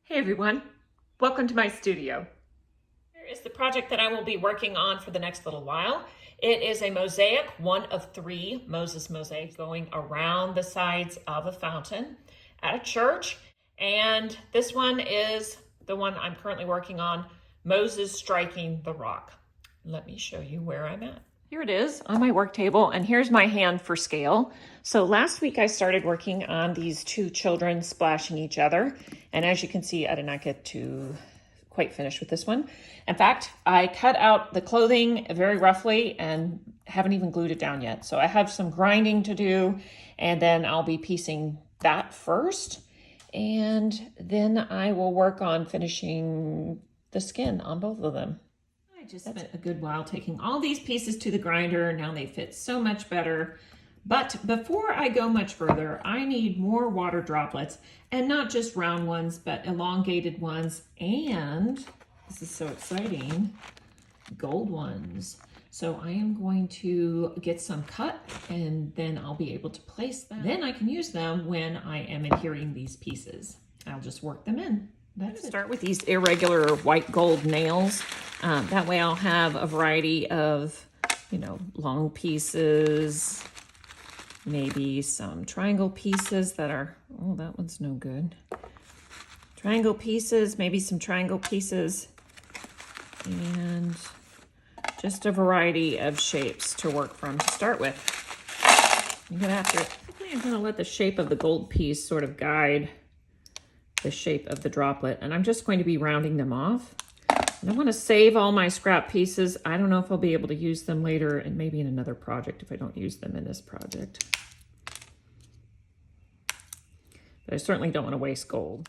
Hey everyone, welcome to my studio. Here is the project that I will be working on for the next little while. It is a mosaic, one of 3 Moses mosaics going around the sides of a fountain at a church. And this one is the one I'm currently working on, Moses striking the rock. Let me show you where I'm at. Here it is on my work table, and here's my hand for scale. So last week I started working on these 2 children splashing each other, and as you can see, I did not get to quite finish with this one. In fact, I cut out the clothing very roughly and haven't even glued it down yet. So I have some grinding to do, and then I'll be piecing that first, and then I will work on finishing the skin on both of them. I just spent a good while taking all these pieces to the grinder. Now they fit so much better. But before I go much further, I need more water droplets, and not just round ones, but elongated ones. And this is so exciting, gold ones. So I am going to get some cut, and then I'll be able to place them. Then I can use them when I am adhering these pieces. I'll just work them in. Let's start with these irregular white gold nails. That way I'll have a variety of, long pieces, maybe some triangle pieces that are, oh, that one's no good. Triangle pieces, maybe some triangle pieces, and just a variety of shapes to work from to start with. You get after it. I'm gonna let the shape of the gold piece sort of guide the shape of the droplet, and I'm just going to be rounding them off. And I want to save all my scrap pieces. I don't know if I'll be able to use them later, and maybe in another project if I don't use them in this project. But I certainly don't want to waste gold.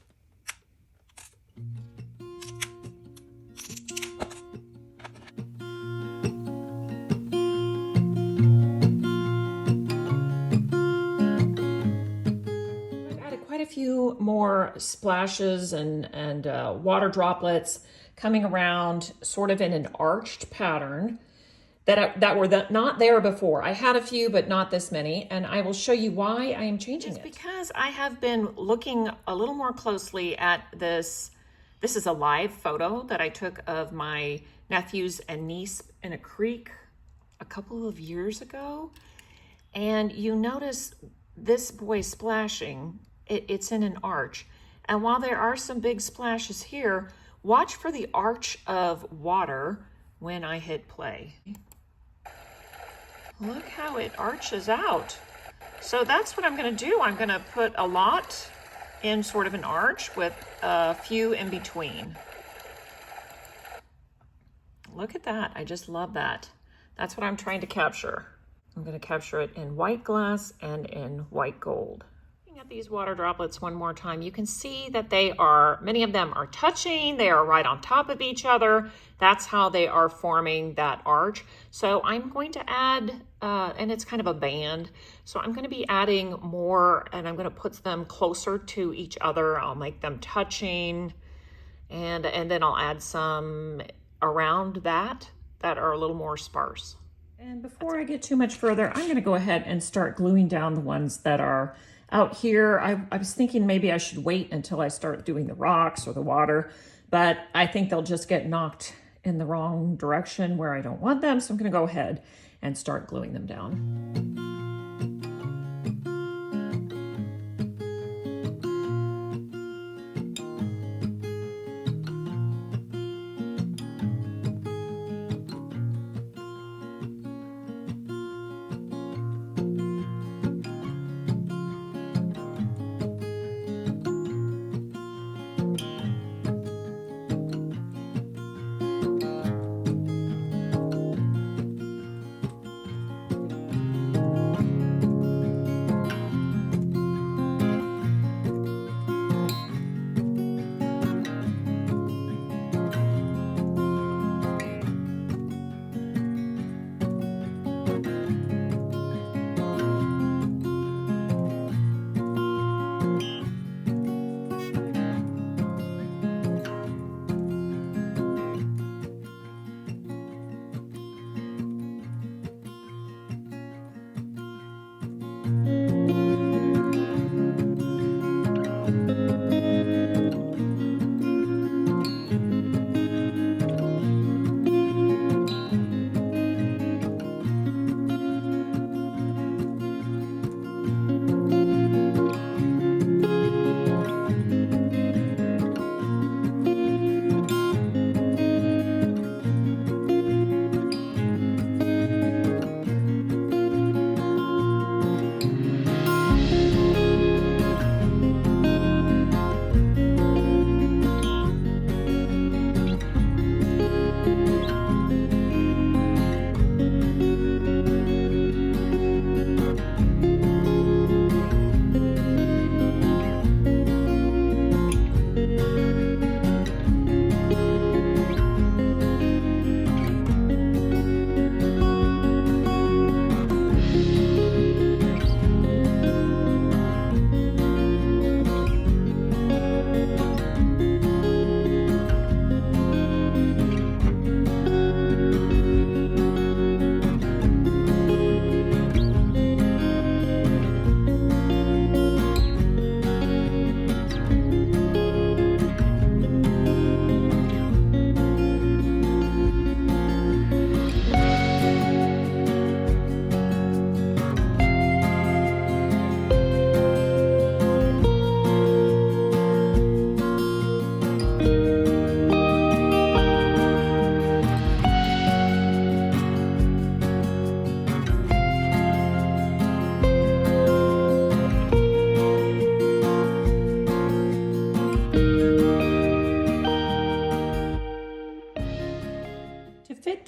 Quite a few more splashes and water droplets coming around sort of in an arched pattern that were not there before. I had a few, but not this many, and I will show you why I am changing it. Because I have been looking a little more closely at this. This is a live photo that I took of my nephews and niece in a creek a couple of years ago, and you notice this boy splashing. It's in an arch. And while there are some big splashes here, watch for the arch of water when I hit play. Look how it arches out. So that's what I'm gonna do. I'm gonna put a lot in sort of an arch with a few in between. Look at that, I just love that. That's what I'm trying to capture. I'm gonna capture it in white glass and in white gold. At these water droplets one more time, you can see that many of them are touching, they are right on top of each other. That's how they are forming that arch. So I'm going to add, and it's kind of a band, so I'm going to be adding more, and I'm going to put them closer to each other. I'll make them touching, and then I'll add some around that are a little more sparse. And before I get too much further, I'm going to go ahead and start gluing down the ones that are out here. I was thinking maybe I should wait until I start doing the rocks or the water, but I think they'll just get knocked in the wrong direction where I don't want them. So I'm going to go ahead and start gluing them down.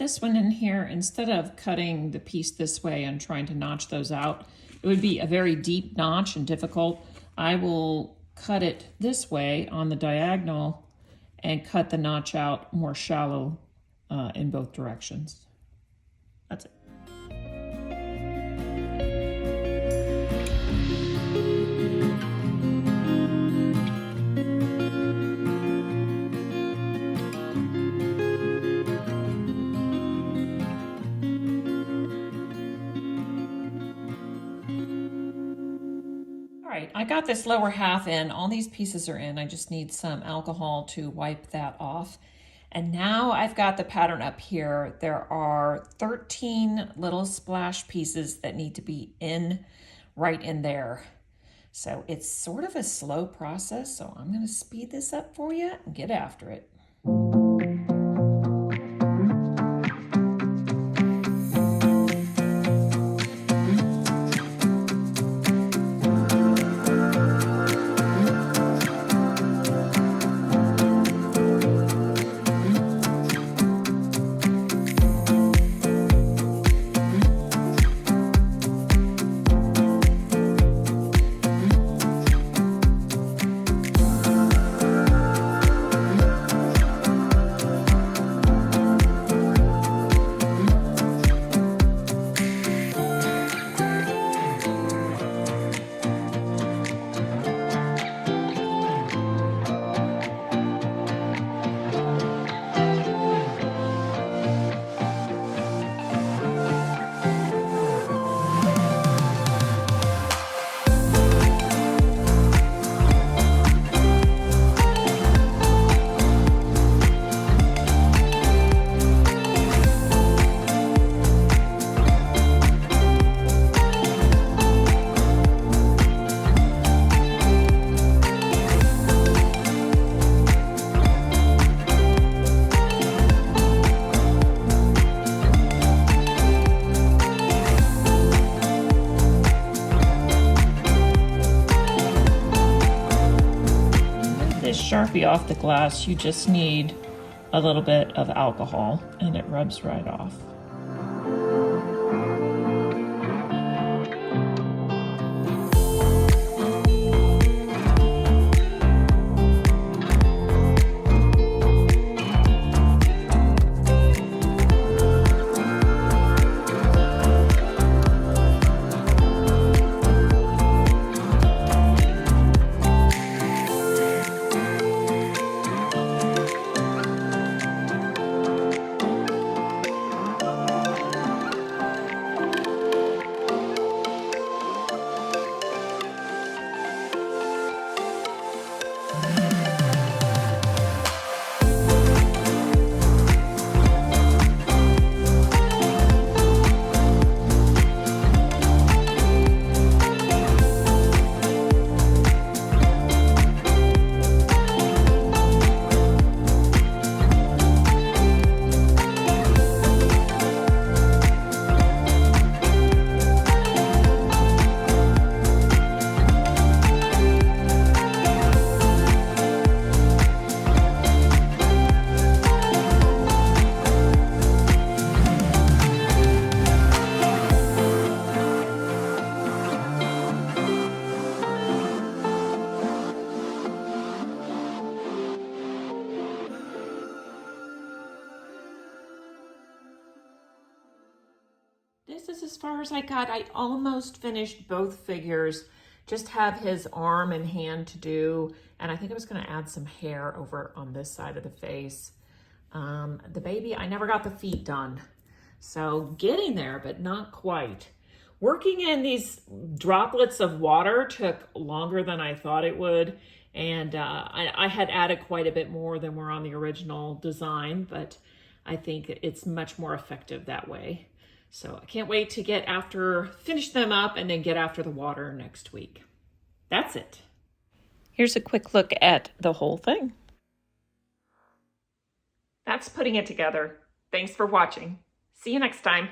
this one in here, instead of cutting the piece this way and trying to notch those out, it would be a very deep notch and difficult. I will cut it this way on the diagonal and cut the notch out more shallow in both directions. That's it. I got this lower half in. All these pieces are in. I just need some alcohol to wipe that off. And now I've got the pattern up here. There are 13 little splash pieces that need to be in right in there. So it's sort of a slow process. So I'm going to speed this up for you and get after it. Sharpie off the glass, you just need a little bit of alcohol and it rubs right off. This is as far as I got. I almost finished both figures. Just have his arm and hand to do. And I think I was gonna add some hair over on this side of the face. The baby, I never got the feet done. So getting there, but not quite. Working in these droplets of water took longer than I thought it would. And I had added quite a bit more than were on the original design, but I think it's much more effective that way. So I can't wait to finish them up and then get after the water next week. That's it. Here's a quick look at the whole thing. That's putting it together. Thanks for watching. See you next time.